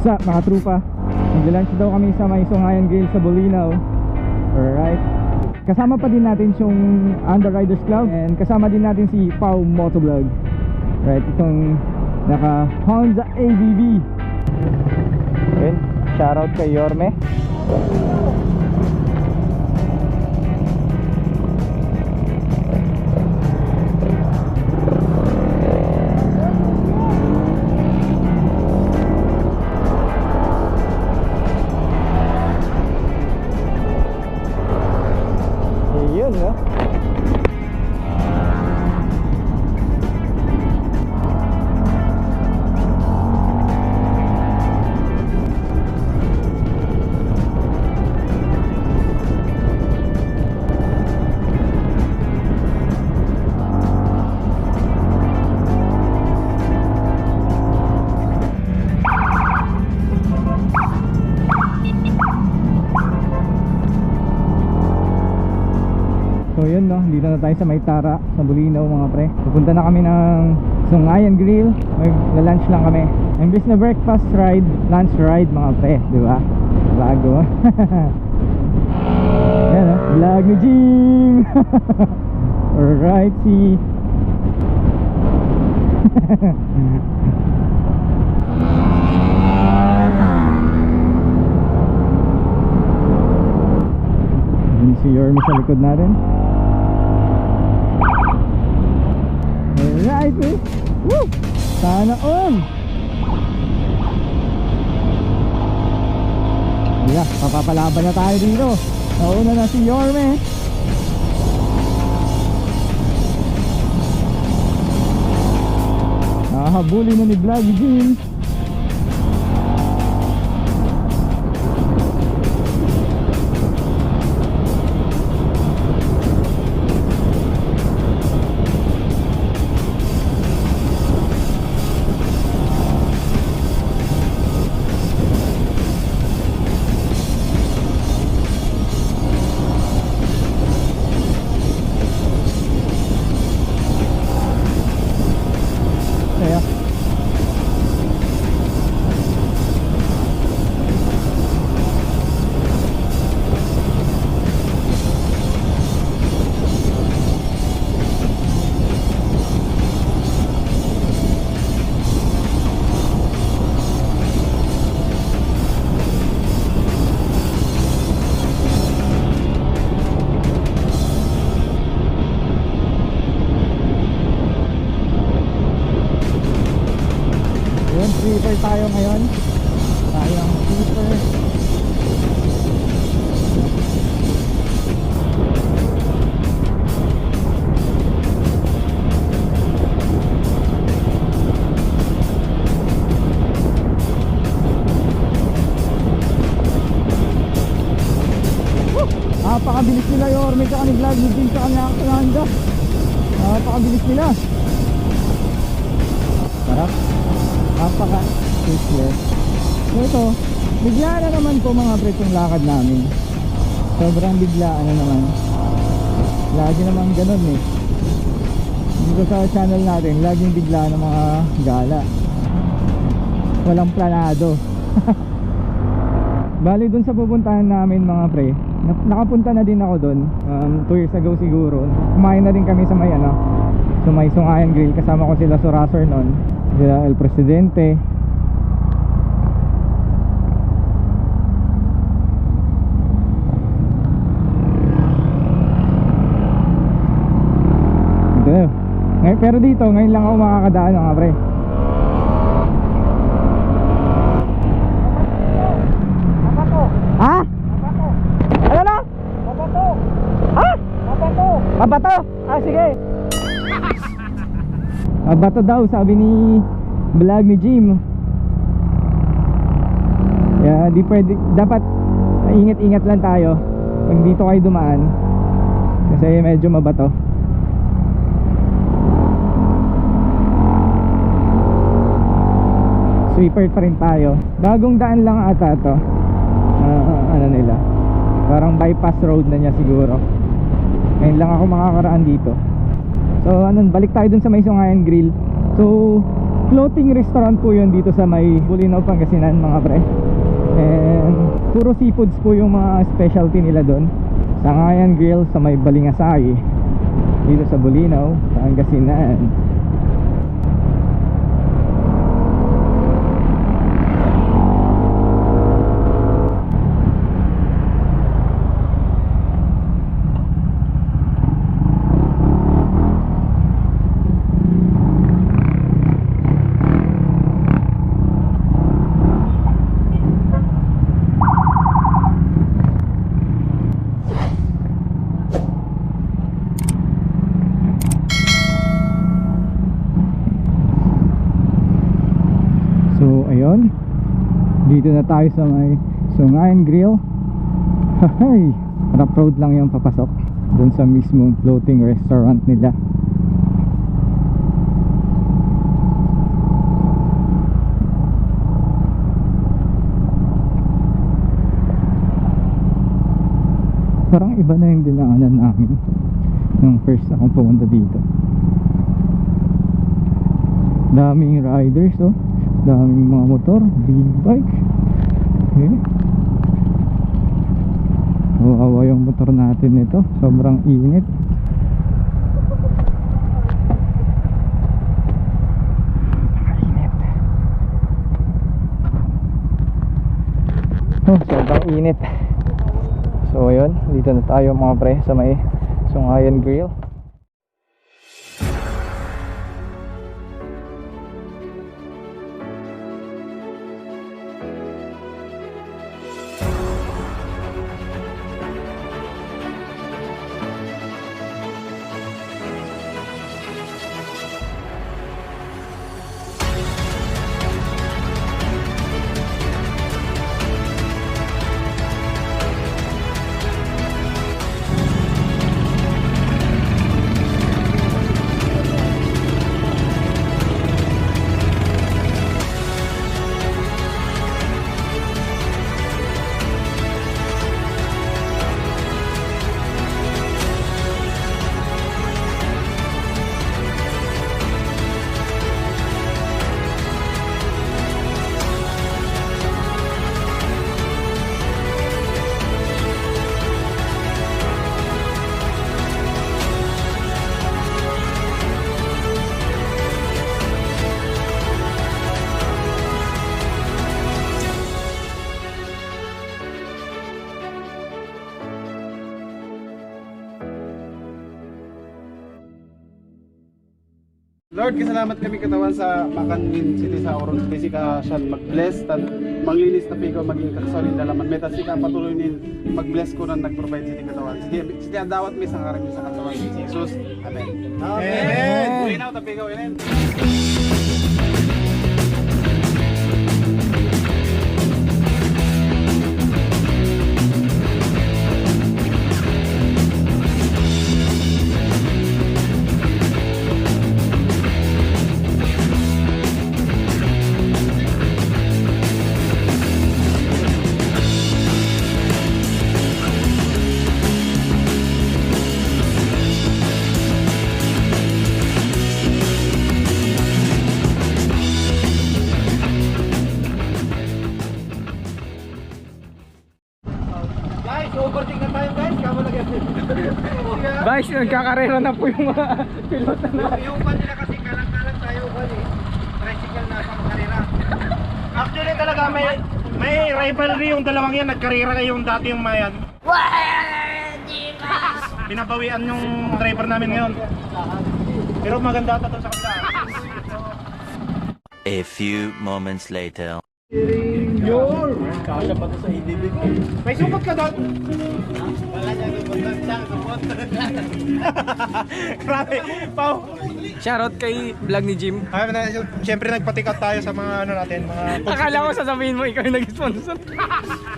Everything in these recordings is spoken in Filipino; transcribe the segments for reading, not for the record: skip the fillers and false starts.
What's up mga trupa? Nag-lunch daw kami sa may Sungayan Grill sa Bolinao. Alright. Kasama pa din natin yung Underriders Club, and kasama din natin si PaoMoto Vlog. Right, itong naka Honda ADV. Yun, shoutout kay Yorme. Yun, no? So yun, no, dito na tayo sa Maytara sa Bolinao mga pre. Pupunta na kami ng Sungayan Grill. Mag-lunch lang kami. Imbis na breakfast ride, lunch ride mga pre, di ba? Bago. Yan, no? Vlog ni Jim. Alright, see. Yun si Yorme sa likod natin. Alright, eh. Woo! Sana on! Ayan, papapalaban na tayo dito. Nauna na si Yorme. Nakahabuli na ni Vlog Jim. Sweeper tayo ngayon. Tayo ang sweeper. Napakabilis nila Yorme sa kanil vlog din sa kanya ang Honda. Napakabilis nila. Sarap. Napaka-useless. So ito, bigla na naman po mga pre itong lakad namin. Sobrang biglaan na naman. Lagi naman ganun eh. Dito sa channel natin, laging bigla ng mga gala. Walang planado. Bali dun sa pupuntahan namin mga pre, nakapunta na din ako dun 2 years ago siguro. Kumain na din kami sa may sa may Sungayan Grill. Kasama ko sila Surasor nun, sila El Presidente. Ito, pero dito ngayon lang ako makakadaan mga pre. Ha? Ano na? Mabato. Ha? Mabato. Mabato? Ah sige. Mabato daw sabi ni vlog ni Jim. Yeah, di pwede, dapat ingat-ingat lang tayo pag dito kayo dumaan kasi medyo mabato. Sweeper pa rin tayo. Bagong daan lang ata to. Ano nila, parang bypass road na niya siguro. Ngayon lang ako makakaraan dito. So balik tayo dun sa may Sungayan Grill. So floating restaurant po yun dito sa may Bolinao, Pangasinan mga pre. And puro seafoods po yung mga specialty nila doon. Sungayan Grill sa may Balingasay dito sa Bolinao, Pangasinan. So ayun, dito na tayo sa may Sungayan Grill. Hay, rough road lang yung papasok dun sa mismong floating restaurant nila. Parang iba na yung dinaanan namin nung first akong pumunta dito. Daming riders, oh. Daming mga motor, big bike. Okay. Kawawa yung motor natin nito, sobrang init. Oh, sobrang init. So ayun, dito na tayo mga pre sa may Sungayan Grill. Lord, kasalamat kami katawan sa Makanmin City sa Oron City ka siya mag-bless tan maglinis na pigo maging kasolid dalaman meta sika patuloy ni mag-bless ko na nag-provide City katawan. Sige dawat mi sang arami sa katawan si Jesus. Amen. Amen. Bulinaw ta pigo inen. Guys, nagkakarera na po yung mga pilot na. Yung pa nila kasi kalang-kalang tayo kasi tricycle na sa karera. Actually talaga may rivalry yung dalawang yan, nagkarera yung dati yung mayan. Pinabawian yung driver namin ngayon. Pero maganda ata to sa kanila. A few moments later. Yun! Kasya pa to sa IDB ko. May supot ka doon? Wala niya supot. Grabe, Pao. Shoutout kay vlog ni Jim. Siyempre nagpatikat tayo sa mga ano natin, mga... Akala ko sasabihin mo ikaw yung nag-sponsor.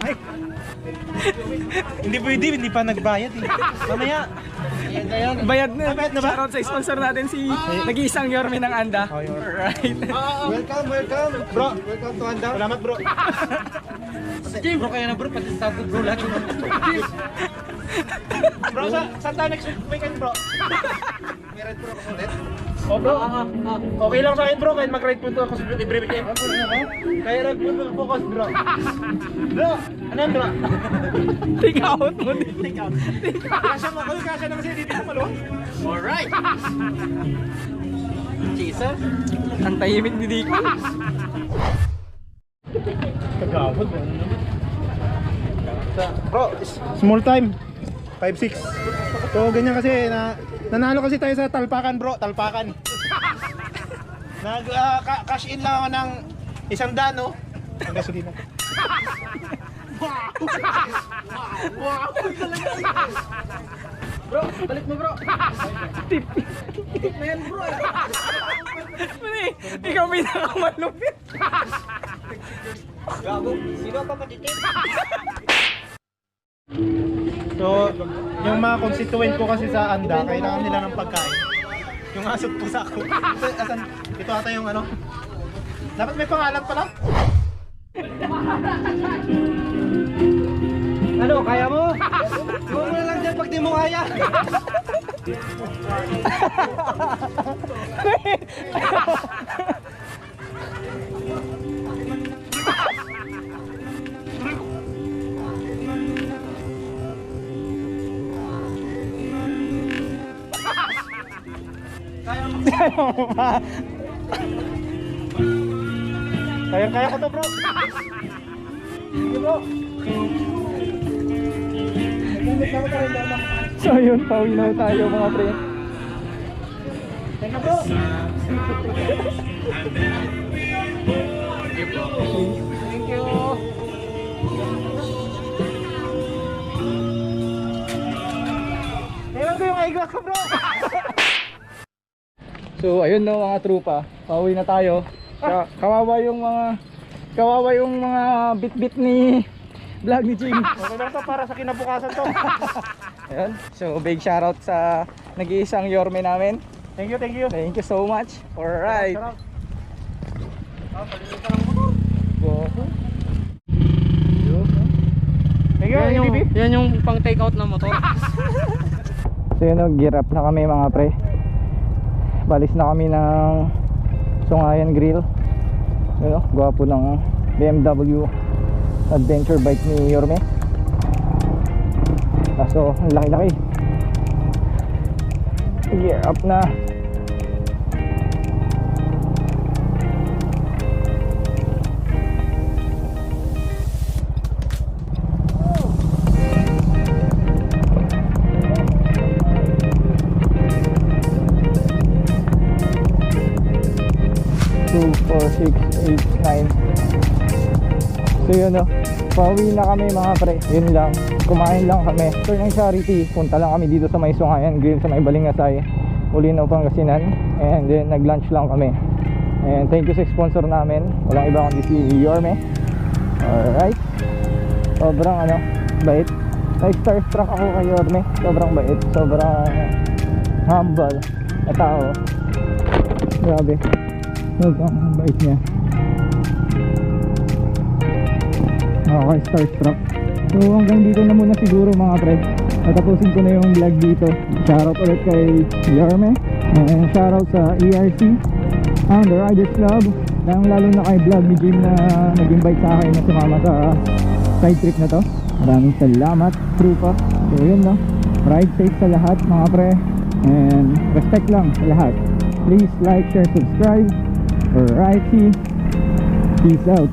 Ay. Hindi pwede, hindi pa nagbayad eh. Mamaya. Bayad na. Bayad na ba? Shoutout sa sponsor natin si nag-iisang Yorme ng Anda. Alright. Welcome. Bro, welcome to Anda. Salamat bro. Jim, bro kaya na bro, pati sa bro lahat. Bro, saan tayo next weekend bro? May red bro ako ulit. Oh bro, okay lang sa akin bro, kahit mag-ride po ako sa every weekend. Kaya ride po focus bro. Bro, ano yan bro? Take out mo din. Take out. Kasya mo, kasya na kasi dito sa malo. Alright. Jesus. Ang tahimik ni Diko. Kagawad bro. Bro, small time. 5-6. So ganyan kasi nanalo kasi tayo sa talpakan bro, talpakan. Cash in lang ako ng 100 no. Ang gasolina. Wow. Bro, balik mo bro. Tip na yan bro. Ikaw pinakamalupit. Gago, sino pa matitip? So, yung mga constituent ko kasi sa Anda, kailangan nila ng pagkain. Yung asot po sa ako. Asan? Ito ata yung ano? Dapat may pangalan pala. Ano, kaya mo? Iwan mo na lang dyan pag di mo kaya. Kaya ko to bro. Bro. So yun, pauwi na tayo mga pre. Thank you bro. Thank you. Meron ko yung eyeglass ko bro. So ayun na mga trupa, pauwi na tayo. Kawawa yung mga bit-bit ni vlog ni Jim. Okay lang to para sa kinabukasan to. Ayun. So big shoutout sa nag-iisang Yorme namin. Thank you, thank you. Thank you so much. Alright. Thank you, Yan yung pang take out na motor. So yun, gear up na kami mga pre. Balis na kami ng Sungayan Grill. Yun, gwapo ng BMW adventure bike ni Yorme. Kaso ang laki-laki. Gear up na. Two, 4, 6, 8, 9. So yun o, pauwi na kami mga pre. Yun lang, kumain lang kami. After ng charity, punta lang kami dito sa may Sungayan Grill sa may Balingasay, BOLINAO Pangasinan. And then nag-lunch lang kami. And thank you sa sponsor namin. Walang iba kundi si Yorme. Alright. Sobrang bait. Like starstruck ako kay Yorme. Sobrang bait. Sobrang humble na tao. Grabe. Sobrang bait niya. Okay, starstruck. So hanggang dito na muna siguro mga pre. Tatapusin ko na yung vlog dito. Shoutout ulit kay Yorme. And shoutout sa ERC and the Riders Club. Lalo na kay vlog ni Jim na nag-invite sa akin na sumama sa side trip na to. Maraming salamat, trupa. So yun no. Ride safe sa lahat mga pre. And respect lang sa lahat. Please like, share, subscribe. Alrighty. Peace out.